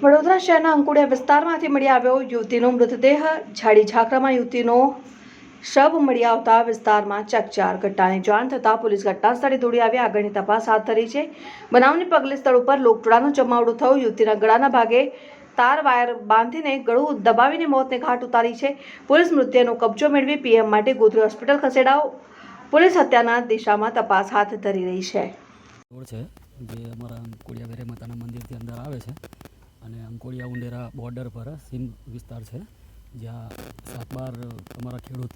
વડોદરા શહેરના અંકુડિયા વિસ્તારમાંથી મળી આવ્યો યુવતીનો મૃતદેહ। ઝાડી ઝાકરામાં યુવતીનો શબ મળી આવતા વિસ્તારમાં ચકચાર। ઘટનાની જાણ થતાં પોલીસ ઘટના સ્થળે દોડી આવી આગળની તપાસ હાથ ધરી છે। બનાવને પગલે સ્થળ ઉપર લોકટોળાનો જમાવડો થયો। યુવતીના ગળાના ભાગે તાર વાયર બાંધીને ગળું દબાવીને મોતને ઘાટ ઉતારી છે। પોલીસ મૃતદેહનો કબજો મેળવી પીએમ માટે ગોત્રી હોસ્પિટલ ખસેડાવ। પોલીસ હત્યાના દિશામાં તપાસ હાથ ધરી રહી છે। જે અમારા અંકોડિયા વેરે માતાના મંદિરથી અંદર આવે છે અને અંકોડિયા ઉંડેરા બોર્ડર પર સીમ વિસ્તાર છે, જ્યાં 7-12 અમારા ખેડૂત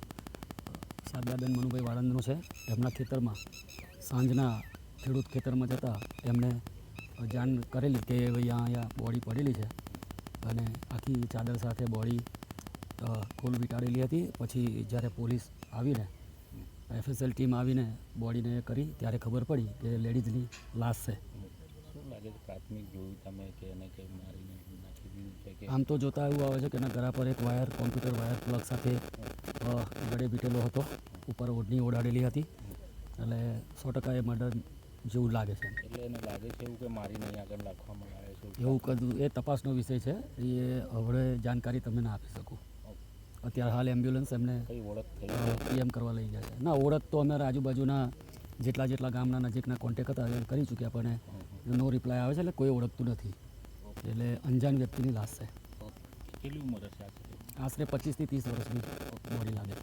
શારદાબેન મનુભાઈ વાળંદનો છે। એમના ખેતરમાં સાંજના ખેડૂત ખેતરમાં જતા એમને જાણ કરેલી કે ભાઈ અહીંયા બોડી પડેલી છે અને આખી ચાદર સાથે બોડી ખોલ વીંટાળેલી હતી। પછી જ્યારે પોલીસ આવીને FSL ટીમ આવીને બોડીને કરી ત્યારે ખબર પડી કે લેડીઝની લાશ છે। આમ તો જોતા એવું આવે છે કે એના ગળા પર એક વાયર કોમ્પ્યુટર વાયર પ્લગ સાથે ગળે વીંટેલો હતો, ઉપર ઓઢણી ઓઢાડેલી હતી, એટલે 100% એ મર્ડર જેવું લાગે છે। એટલે એને લાગે છે એવું કે મારીને આગળ રાખવામાં આવે છે એવું કદું એ તપાસનો વિષય છે, એ હવે જાણકારી તમને ના આપી શકું। અત્યારે હાલ એમ્બ્યુલન્સ એમને પીએમ કરવા લઈ જાય છે। ના, ઓળખ તો અમારા આજુબાજુના જેટલા ગામના નજીકના કોન્ટેક્ટ હતા એ કરી ચૂક્યા, પણ નો રિપ્લાય આવે છે, એટલે કોઈ ઓળખતું નથી। એટલે અંજાન વ્યક્તિની લાશ છે। કેટલી ઉંમર હશે? આશરે 25 થી 30 વર્ષની બોડી લાગે।